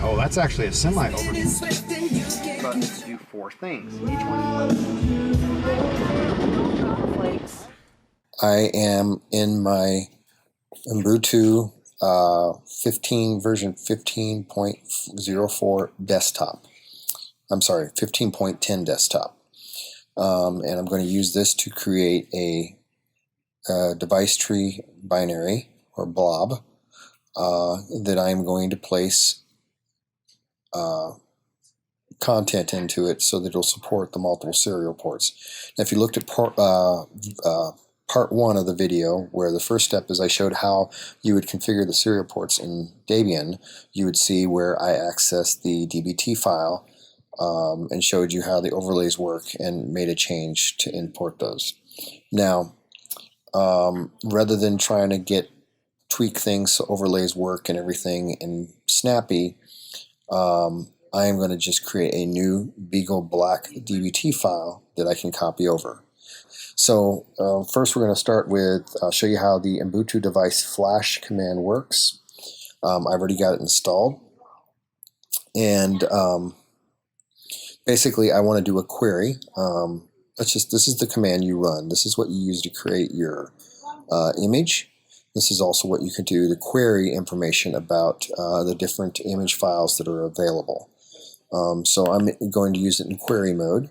Oh, that's actually a semi-over. Buttons do 4 things. Each one. I am in my Ubuntu 15 version 15.04 desktop. I'm sorry, 15.10 desktop. And I'm going to use this to create a device tree binary or blob that I'm going to place content into it so that it'll support the multiple serial ports. Now, if you looked at part 1 of the video, where the first step is I showed how you would configure the serial ports in Debian, you would see where I accessed the DBT file and showed you how the overlays work and made a change to import those. Now, rather than trying to tweak things so overlays work and everything in Snappy, I am going to just create a new Beagle Black DBT file that I can copy over. So first we're going to start with, I'll show you how the Ubuntu device flash command works. I've already got it installed. And basically I want to do a query. This is the command you run. This is what you use to create your image. This is also what you can do to query information about the different image files that are available. So I'm going to use it in query mode.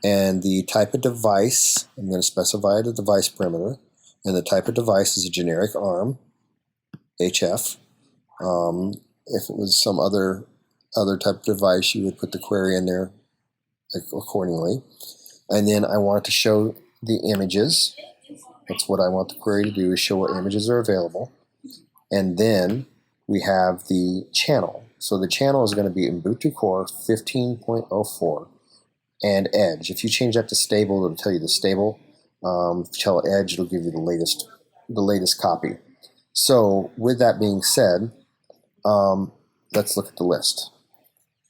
And the type of device, I'm going to specify the device parameter. And the type of device is a generic ARM, HF. If it was some other type of device, you would put the query in there accordingly. And then I want it to show the images. That's what I want the query to do, is show what images are available. And then we have the channel. So the channel is going to be Ubuntu Core 15.04 and Edge. If you change that to stable, it'll tell you the stable. If you tell Edge, it'll give you the latest copy. So with that being said, let's look at the list.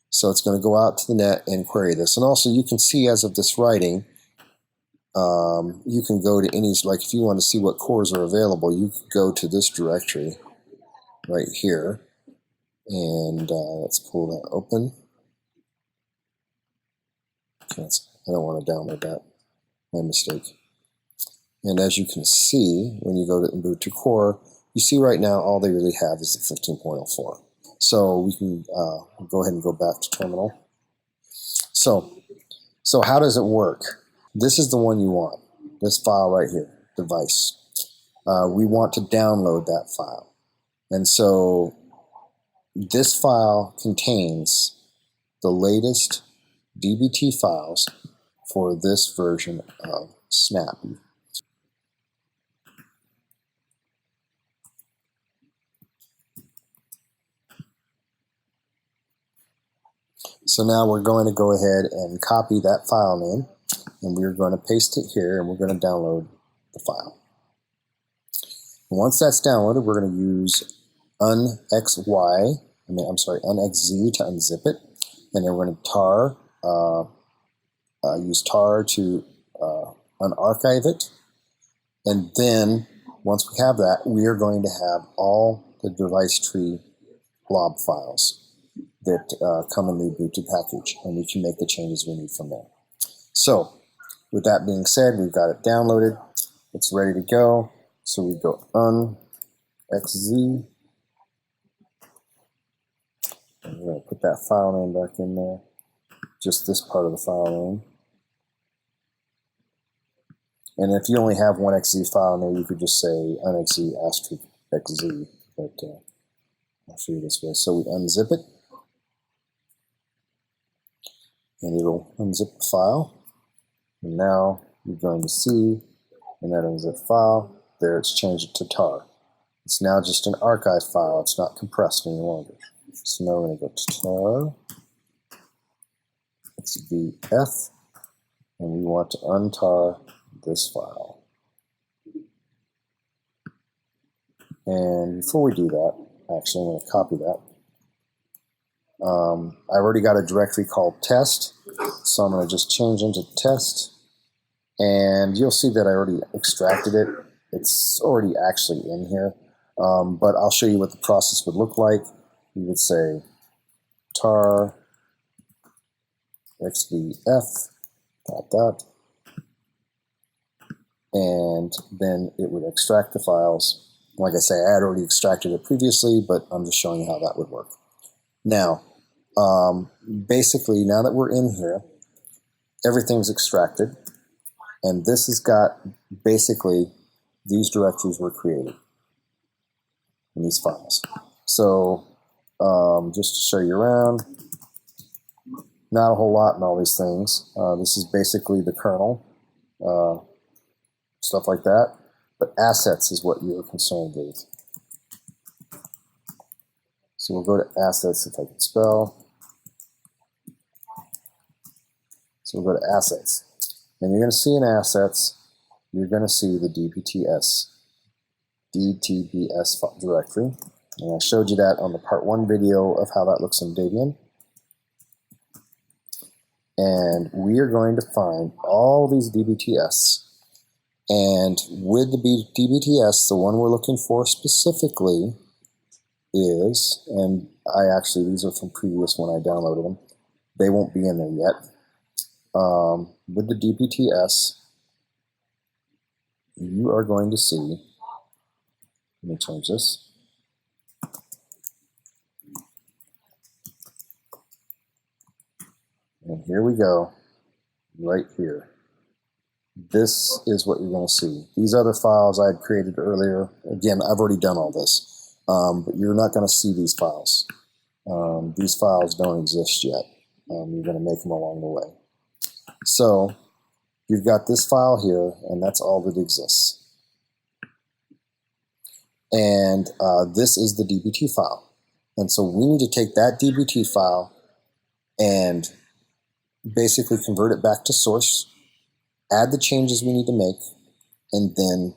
So it's going to go out to the net and query this. And also you can see as of this writing, you can go to any, like if you want to see what cores are available, you can go to this directory right here. And let's pull that open. Okay, I don't want to download that. My mistake. And as you can see, when you go to Ubuntu Core, you see right now all they really have is the 15.04. So we can go ahead and go back to terminal. So how does it work? This is the one you want. This file right here, device. We want to download that file. And so this file contains the latest DBT files for this version of Snappy. So now we're going to go ahead and copy that file name, and we're going to paste it here, and we're going to download the file. And once that's downloaded, we're going to use unxz to unzip it, and then we're going to use tar to unarchive it. And then once we have that, we are going to have all the device tree blob files that come in the Ubuntu package, and we can make the changes we need from there. So with that being said, we've got it downloaded, it's ready to go. So we go unxz, and we're going to put that file name back in there, just this part of the file name. And if you only have one XZ file in there, you could just say unxz asterisk xz, but I'll show you this way. So we unzip it, and it'll unzip the file. And now you're going to see in that unzip file, there it's changed it to tar. It's now just an archive file, it's not compressed any longer. So now we're going to go to tar, xvf, and we want to untar this file. And before we do that, actually I'm going to copy that. I've already got a directory called test, so I'm going to just change into test, and you'll see that I already extracted it. It's already actually in here, but I'll show you what the process would look like. You would say tar xvf dot, and then it would extract the files. Like I say, I had already extracted it previously, but I'm just showing you how that would work. Now, basically, now that we're in here, everything's extracted, and this has got basically these directories were created in these files. So just to show you around, not a whole lot in all these things. This is basically the kernel, stuff like that, but assets is what you're concerned with. So we'll go to assets if I can spell. So we'll go to assets. And you're going to see in assets, you're going to see the DTBS directory. And I showed you that on the part 1 video of how that looks in Debian. And we are going to find all these DBTS. And with the DBTS, the one we're looking for specifically is, and these are from previous when I downloaded them. They won't be in there yet. With the DBTS, you are going to see, let me change this. And here we go, right here. This is what you're going to see. These other files I had created earlier, again, I've already done all this, but you're not going to see these files. These files don't exist yet. You're going to make them along the way. So you've got this file here, and that's all that exists. And this is the DBT file. And so we need to take that DBT file and basically convert it back to source, add the changes we need to make, and then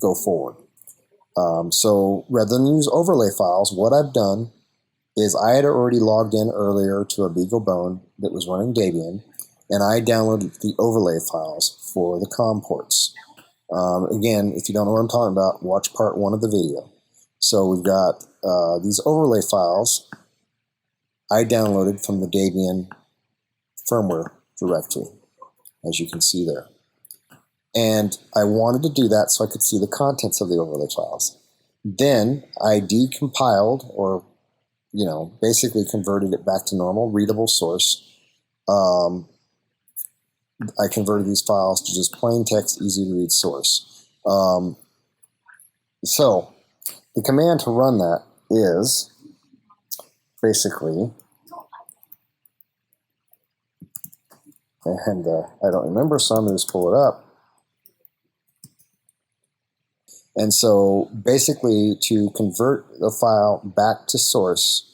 go forward. So rather than use overlay files, what I've done is I had already logged in earlier to a Beagle Bone that was running Debian, and I downloaded the overlay files for the COM ports. Again, if you don't know what I'm talking about, watch part 1 of the video. So we've got these overlay files I downloaded from the Debian firmware directory, as you can see there. And I wanted to do that so I could see the contents of the overlay files. Then I decompiled, or basically converted it back to normal, readable source. I converted these files to just plain text, easy to read source. So the command to run that is basically, and I don't remember, so I'm going to just pull it up. And so basically, to convert the file back to source,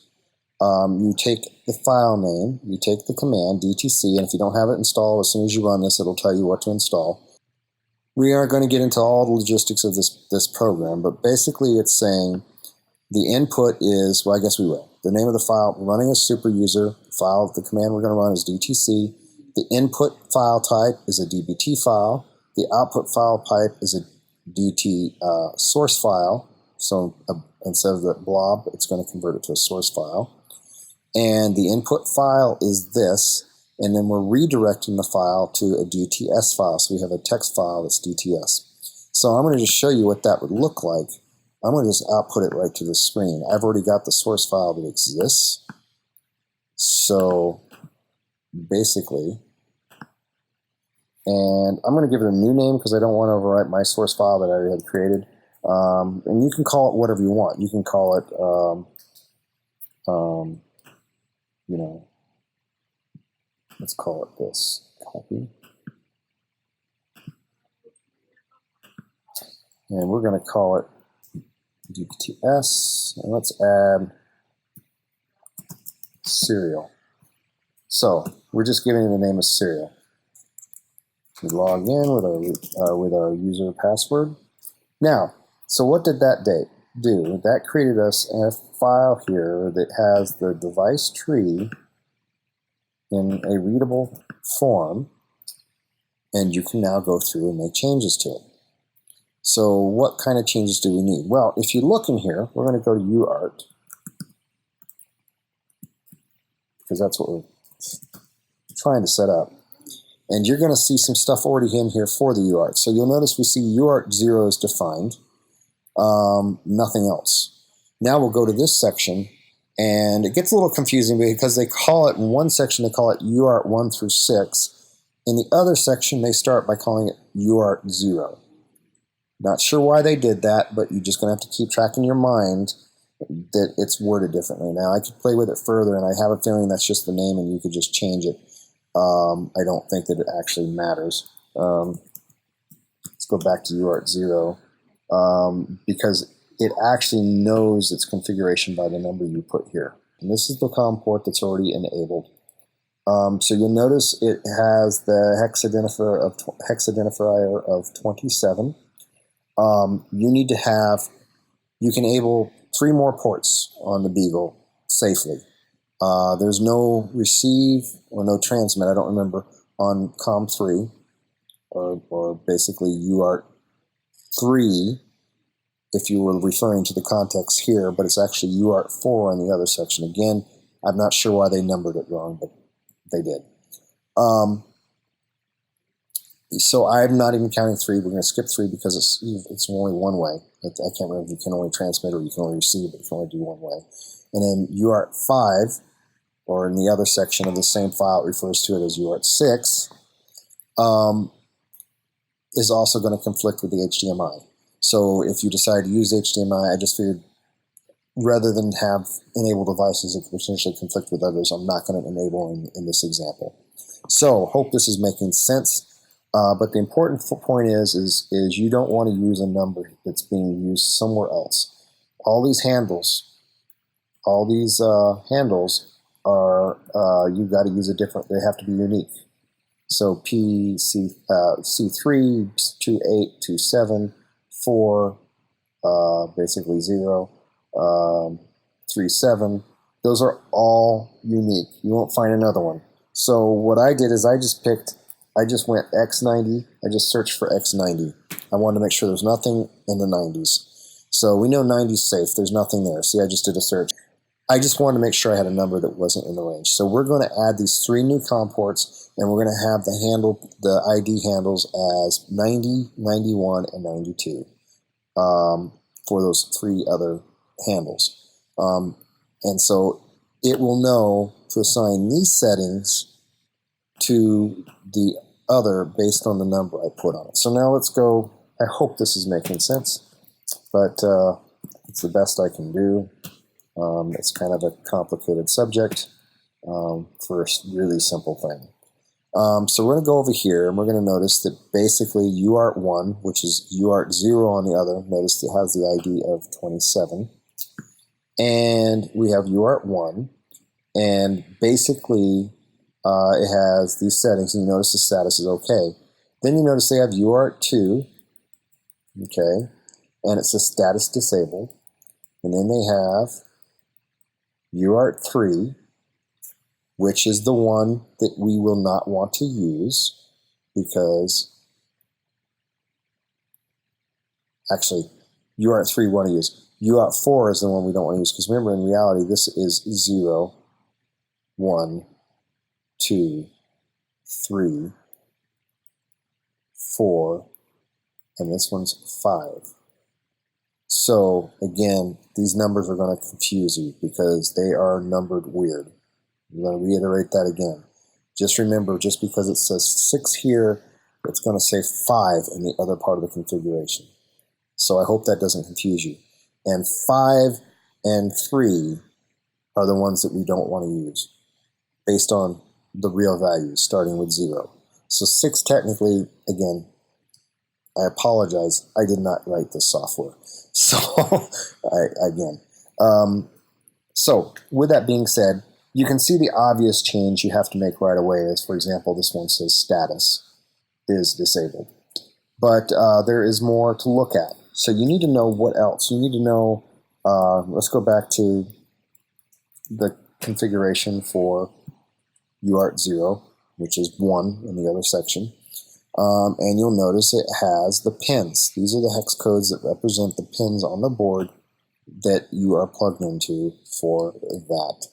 you take the file name, you take the command DTC, and if you don't have it installed, as soon as you run this, it'll tell you what to install. We aren't going to get into all the logistics of this program, but basically it's saying the input is, well, I guess we will. The name of the file, running a super user file, the command we're going to run is DTC. The input file type is a DBT file. The output file type is a DT source file. So instead of the blob, it's going to convert it to a source file. And the input file is this, and then we're redirecting the file to a DTS file. So we have a text file that's DTS. So I'm going to just show you what that would look like. I'm going to just output it right to the screen. I've already got the source file that exists. So basically, and I'm going to give it a new name because I don't want to overwrite my source file that I already had created. And you can call it whatever you want. You can call it, let's call it this, copy. And we're going to call it DTS, and let's add serial. So we're just giving it the name of serial. We log in with our user password. Now, so what did that do? That created us a file here that has the device tree in a readable form, and you can now go through and make changes to it. So what kind of changes do we need? Well, if you look in here, we're going to go to UART, because that's what we're trying to set up. And you're going to see some stuff already in here for the UART. So you'll notice we see UART 0 is defined, nothing else. Now we'll go to this section, and it gets a little confusing because they call it, in one section they call it UART 1 through 6. In the other section they start by calling it UART 0. Not sure why they did that, but you're just going to have to keep track in your mind that it's worded differently. Now I could play with it further, and I have a feeling that's just the name and you could just change it. I don't think that it actually matters. Let's go back to UART 0, because it actually knows its configuration by the number you put here. And this is the COM port that's already enabled. So you'll notice it has the hex identifier of 27. You can enable 3 more ports on the Beagle safely. There's no receive or no transmit, I don't remember, on COM3, or basically UART 3, if you were referring to the context here, but it's actually UART 4 in the other section. Again, I'm not sure why they numbered it wrong, but they did. So I'm not even counting 3. We're going to skip 3 because it's only one way. I can't remember if you can only transmit or you can only receive, but you can only do one way. And then UART 5, or in the other section of the same file, it refers to it as UART 6, is also going to conflict with the HDMI. So if you decide to use HDMI, I just figured rather than have enabled devices that could potentially conflict with others, I'm not going to enable in this example. So hope this is making sense. But the important point is you don't want to use a number that's being used somewhere else. All these handles are, you've got to use a different, they have to be unique. So C3, 28, 27, 4, basically 0, 37, those are all unique. You won't find another one. So what I did is I just went X90, I just searched for X90. I wanted to make sure there's nothing in the 90s. So we know 90's safe, there's nothing there. See, I just did a search. I just wanted to make sure I had a number that wasn't in the range. So we're going to add these 3 new COM ports, and we're going to have the ID handles as 90, 91, and 92 for those 3 other handles. And so it will know to assign these settings to the other based on the number I put on it. So now let's go. I hope this is making sense, but it's the best I can do. It's kind of a complicated subject for a really simple thing. So we're going to go over here, and we're going to notice that basically UART 1, which is UART 0 on the other, notice it has the ID of 27. And we have UART 1, and basically it has these settings, and you notice the status is okay. Then you notice they have UART 2, okay, and it says status disabled. And then they have UART 3, which is the one that we will not want to use because, actually, UART 3 we want to use. UART 4 is the one we don't want to use because remember, in reality, this is 0, 1, 2, 3, 4, and this one's 5. So again, these numbers are going to confuse you because they are numbered weird. I'm going to reiterate that again. Just remember, just because it says 6 here, it's going to say 5 in the other part of the configuration. So I hope that doesn't confuse you. And 5 and 3 are the ones that we don't want to use based on the real values, starting with 0. So 6 technically, again, I apologize, I did not write this software. So, so with that being said, you can see the obvious change you have to make right away is, for example, this one says status is disabled. But there is more to look at. So you need to know what else. You need to know, let's go back to the configuration for UART 0, which is 1 in the other section. And you'll notice it has the pins. These are the hex codes that represent the pins on the board that you are plugged into for that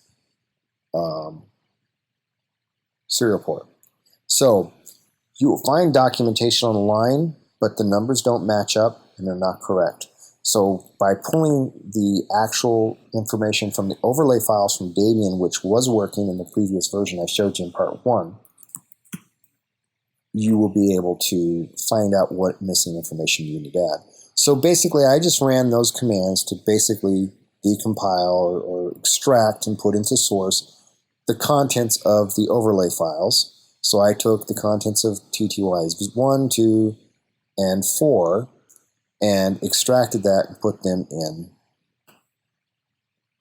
serial port. So you will find documentation on the line, but the numbers don't match up and they're not correct. So by pulling the actual information from the overlay files from Debian, which was working in the previous version I showed you in part 1, you will be able to find out what missing information you need to add. So basically, I just ran those commands to basically decompile or extract and put into source the contents of the overlay files. So I took the contents of TTYs 1, 2, and 4 and extracted that and put them in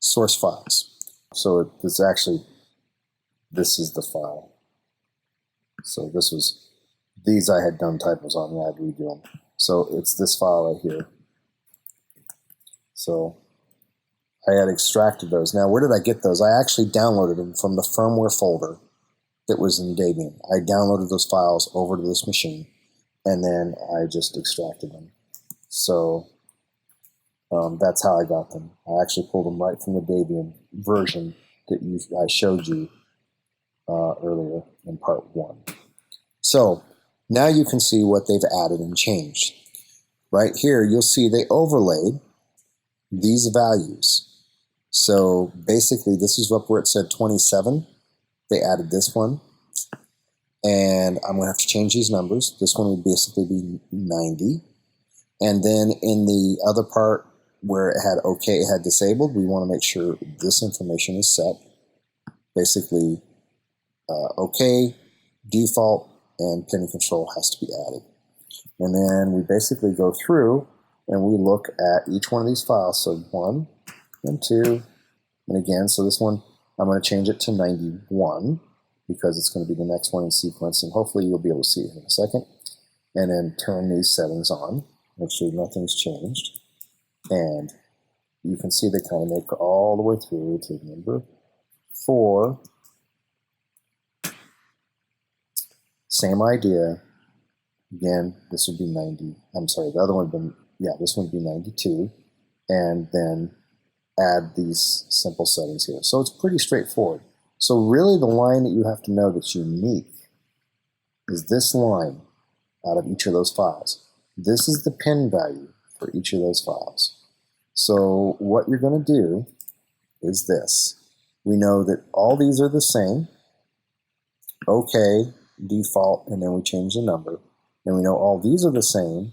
source files. So this is the file. So these I had done typos on, I had to redo them. So it's this file right here. So I had extracted those. Now, where did I get those? I actually downloaded them from the firmware folder that was in Debian. I downloaded those files over to this machine, and then I just extracted them. So that's how I got them. I actually pulled them right from the Debian version that I showed you earlier in part 1. So now you can see what they've added and changed. Right here, you'll see they overlaid these values. So basically, this is up where it said 27. They added this one. And I'm going to have to change these numbers. This one would basically be 90. And then in the other part where it had OK, it had disabled, we want to make sure this information is set. Basically, OK, default, and pending control has to be added. And then we basically go through and we look at each one of these files. So 1 and 2, and again, so this one, I'm going to change it to 91 because it's going to be the next one in sequence, and hopefully you'll be able to see it in a second. And then turn these settings on, make sure nothing's changed. And you can see they kind of make all the way through to number 4. Same idea. Again, this would be 90. I'm sorry, the other one would be, this one would be 92. And then add these simple settings here. So it's pretty straightforward. So really the line that you have to know that's unique is this line out of each of those files. This is the pin value for each of those files. So what you're going to do is this. We know that all these are the same. OK, default, and then we change the number. And we know all these are the same,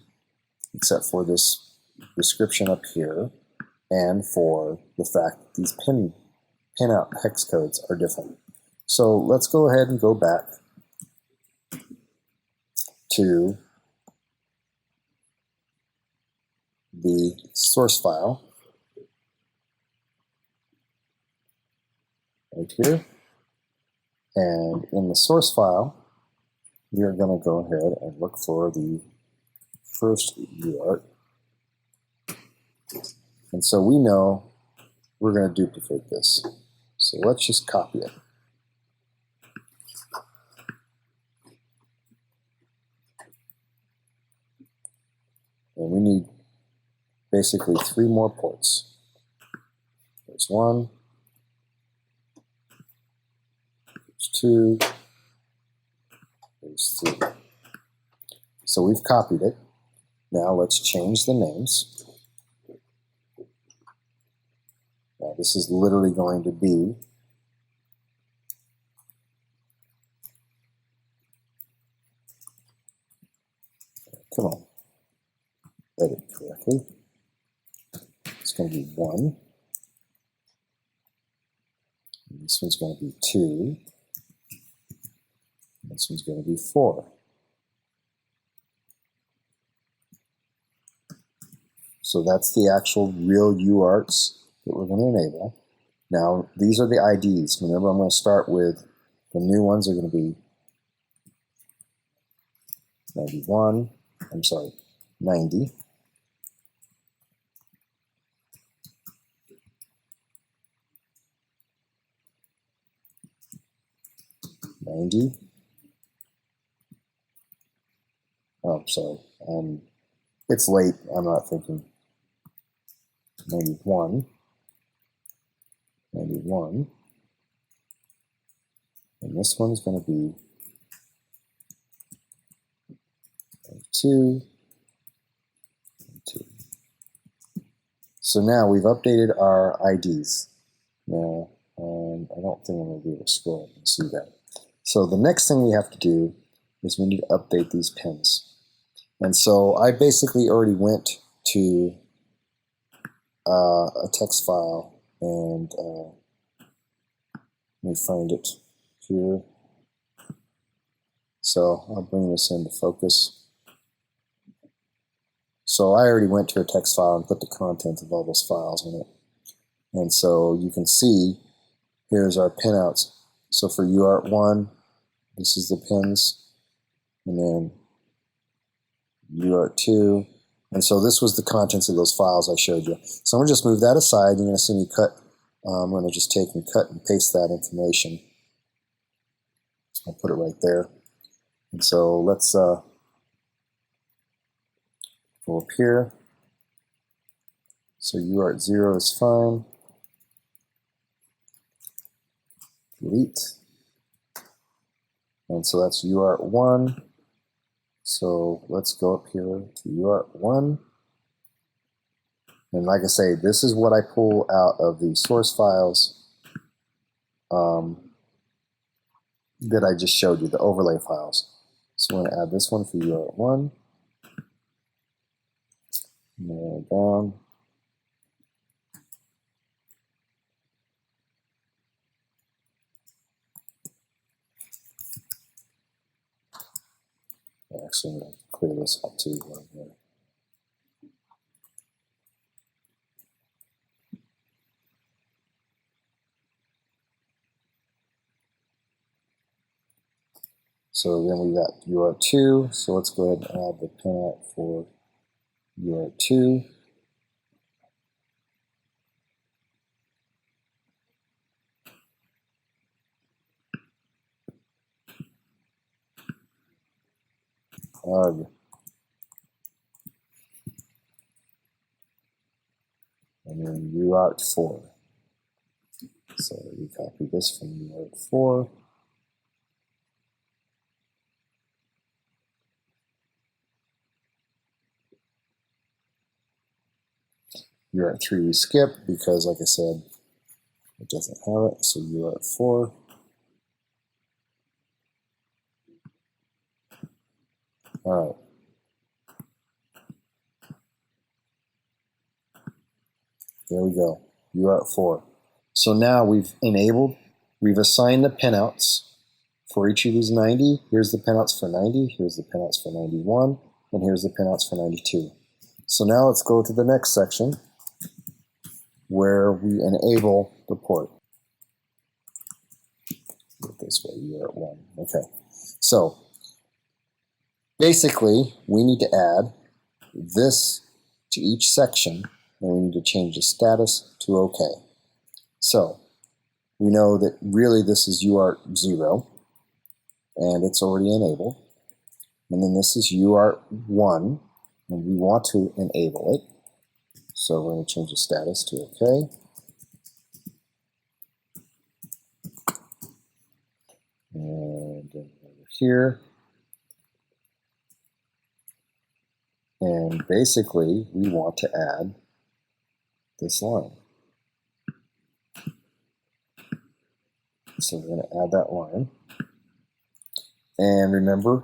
except for this description up here, and for the fact that these pinout hex codes are different. So let's go ahead and go back to the source file right here. And in the source file, we are going to go ahead and look for the first UART. And so we know we're going to duplicate this. So let's just copy it. And we need basically 3 more ports. There's 1, there's 2, there's 3. So we've copied it. Now let's change the names. Now this is literally going to be come on, edit correctly. It's going to be 1. And this one's going to be 2. This one's going to be 4. So that's the actual real UARTs that we're going to enable. Now, these are the IDs. Remember, I'm going to start with the new ones are going to be 91. I'm sorry, 90. 90. Oh, I'm sorry. It's late. I'm not thinking. 91. 91. And this one's going to be 2, 2. So now we've updated our IDs. Now, I don't think I'm going to be able to scroll and see that. So the next thing we have to do is we need to update these pins. And so I basically already went to a text file and let me find it here. So I'll bring this into focus. So I already went to a text file and put the content of all those files in it. And so you can see, here's our pinouts. So for UART1, this is the pins, and then UART2. And so this was the contents of those files I showed you. So I'm going to just move that aside. You're going to see me cut. I'm going to just take and cut and paste that information. I'll put it right there. And so let's go up here. So UART0 is fine. Delete. And so that's UART1. So let's go up here to UART1. And like I say, this is what I pull out of the source files that I just showed you, the overlay files. So I'm going to add this one for UART1. Narrow it down. Actually, I'm going to clear this out too right here. So then we got UART2. So let's go ahead and add the pinout for UART2. And then UART4. So we copy this from UART4. UART3 we skip because, like I said, it doesn't have it. So UART4. All right. There we go, UART4. So now we've assigned the pinouts for each of these 90. Here's the pinouts for 90, here's the pinouts for 91, and here's the pinouts for 92. So now let's go to the next section where we enable the port. Do it this way, UART1. Okay. So basically, we need to add this to each section, and we need to change the status to OK. So we know that really this is UART0, and it's already enabled. And then this is UART1, and we want to enable it. So we're going to change the status to OK. And then over here. And basically, we want to add this line. So we're going to add that line. And remember,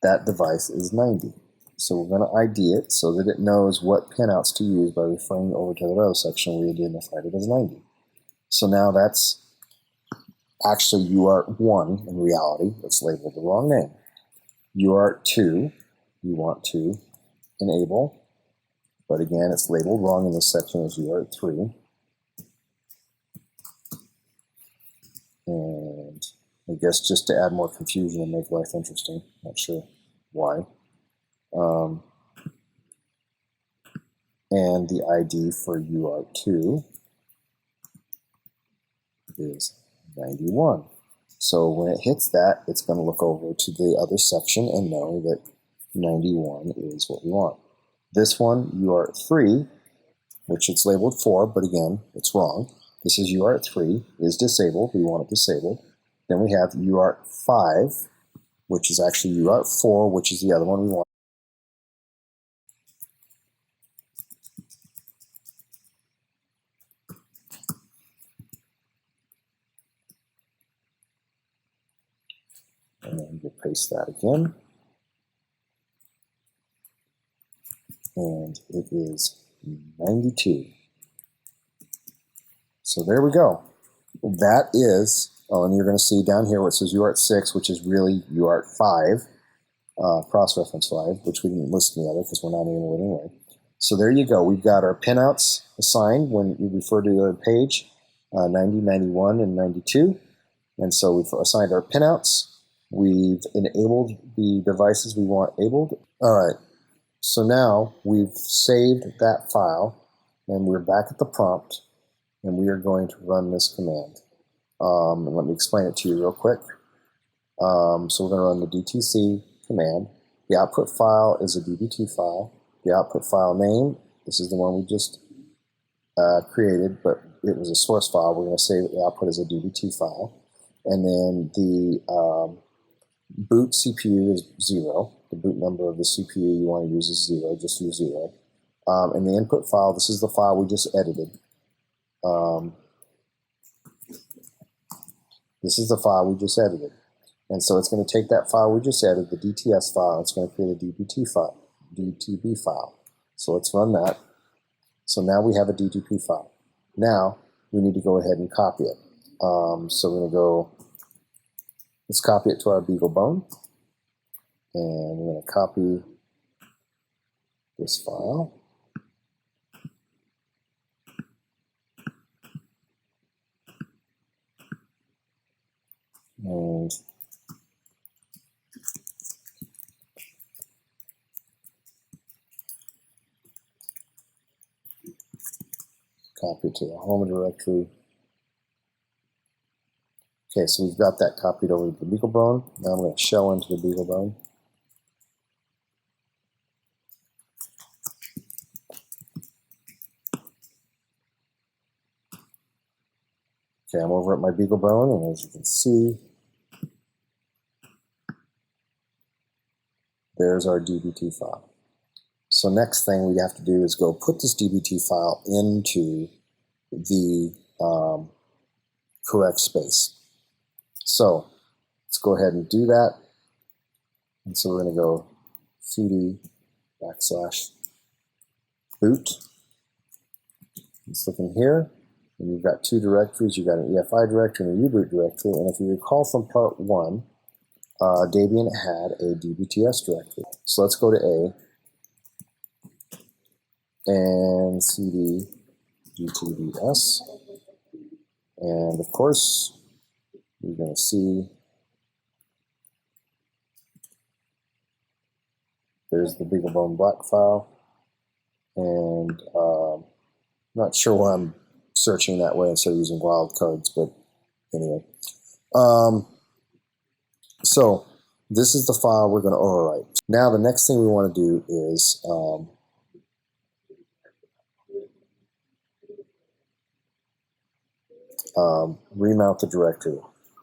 that device is 90. So we're going to ID it so that it knows what pinouts to use by referring over to the other section where we identified it as 90. So now that's actually UART1 in reality. It's labeled the wrong name. UART2, we want to enable, but again, it's labeled wrong in this section as UART3. And I guess just to add more confusion and make life interesting, not sure why. And the ID for UART2 is 91. So when it hits that, it's going to look over to the other section and know that 91 is what we want. This one, UART3, which it's labeled 4, but again, it's wrong. This is UART3, is disabled. We want it disabled. Then we have UART5, which is actually UART4, which is the other one we want. And then we'll paste that again. And it is 92. So there we go. That is, oh, and you're going to see down here where it says UART6, which is really UART5, cross-reference 5, which we didn't list in the other because we're not in it anyway. So there you go. We've got our pinouts assigned when you refer to the page, 90, 91, and 92. And so we've assigned our pinouts. We've enabled the devices we want enabled. All right. So now we've saved that file, and we're back at the prompt, and we are going to run this command. And let me explain it to you real quick. So we're going to run the DTC command. The output file is a DBT file. The output file name, this is the one we just created, but it was a source file. We're going to say that the output is a DBT file. And then the boot CPU is 0. The boot number of the CPU you want to use is 0. Just use 0. And the input file, this is the file we just edited. This is the file we just edited. And so it's going to take that file we just edited, the DTS file, it's going to create a DBT file, DTB file. So let's run that. So now we have a DTP file. Now we need to go ahead and copy it. So we're going to go, let's copy it to our Beagle Bone. And we're going to copy this file. And copy it to the home directory. Okay, so we've got that copied over to the Beagle Bone. Now I'm going to shell into the Beagle Bone. Okay, I'm over at my Beagle Bone, and as you can see, there's our DBT file. So next thing we have to do is go put this DBT file into the correct space. So let's go ahead and do that. And so we're going to go cd /boot. Let's look in here. And you've got two directories. You've got an EFI directory and a uboot directory. And if you recall from part 1, Debian had a DBTS directory. So let's go to A and cd gtbs. And of course, you're going to see there's the Beagle Bone Black file. And not sure why I'm searching that way instead of using wildcards, but anyway. So this is the file we're going to overwrite. Now the next thing we want to do is remount the directory.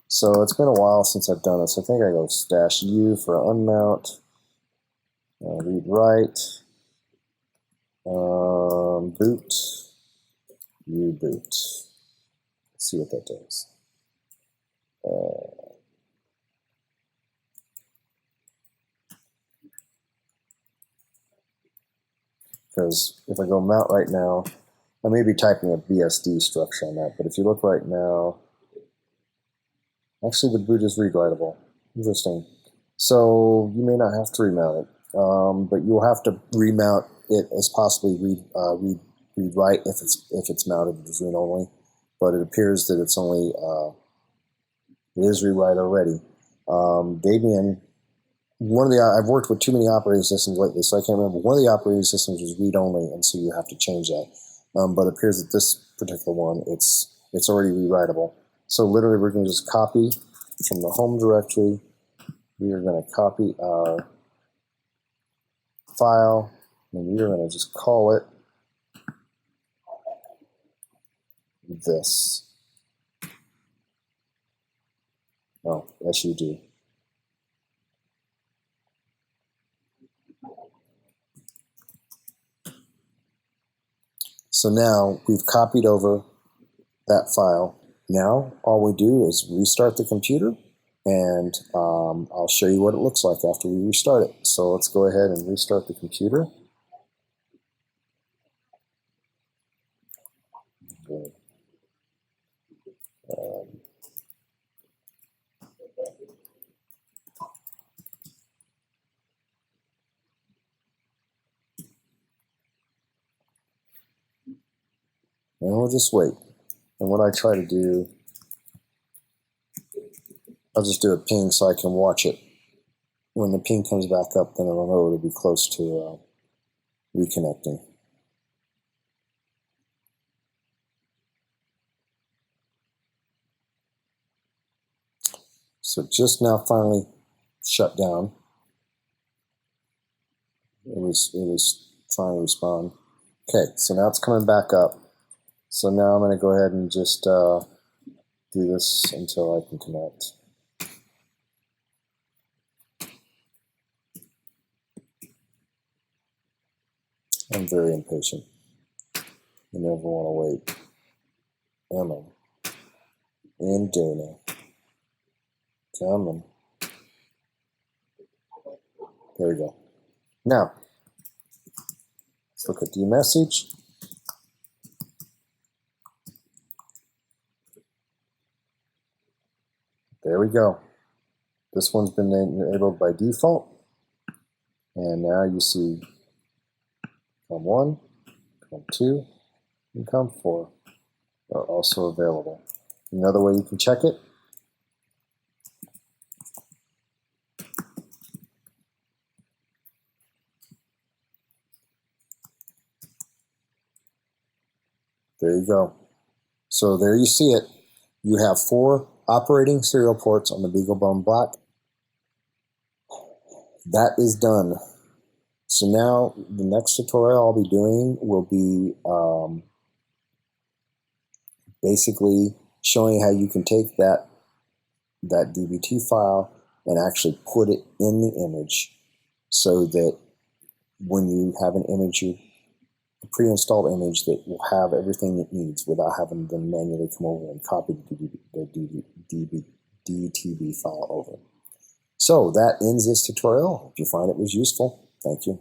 So it's been a while since I've done this. I think I go -u for unmount, read write, boot, uboot. Let's see what that does. Because if I go mount right now, I may be typing a BSD structure on that, but if you look right now, actually the boot is read writable. Interesting. So you may not have to remount it, but you'll have to remount it as possibly read write if it's mounted as read only. But it appears that it's only it is read write already. Debian. I've worked with too many operating systems lately, so I can't remember. One of the operating systems was read-only, and so you have to change that. But it appears that this particular one, it's already rewritable. So literally, we're going to just copy from the home directory. We are going to copy our file, and we are going to just call it this. Oh, yes you do. So now we've copied over that file. Now all we do is restart the computer, and I'll show you what it looks like after we restart it. So let's go ahead and restart the computer. Good. And we'll just wait. And what I try to do, I'll just do a ping so I can watch it. When the ping comes back up, then I'll know it'll be close to reconnecting. So just now finally shut down. It was trying to respond. Okay, so now it's coming back up. So now I'm going to go ahead and just do this until I can connect. I'm very impatient. You never want to wait. Come on. In Dana. Come on. There we go. Now, let's look at the message. There we go. This one's been enabled by default. And now you see COM1, COM2, and COM4 are also available. Another way you can check it, there you go. So there you see it. You have 4 operating serial ports on the Beagle Bone Black. That is done. So now the next tutorial I'll be doing will be basically showing how you can take that DBT file and actually put it in the image, so that when you have an image, a pre-installed image that will have everything it needs without having to manually come over and copy the DTB file over. So that ends this tutorial. Hope you find it was useful. Thank you.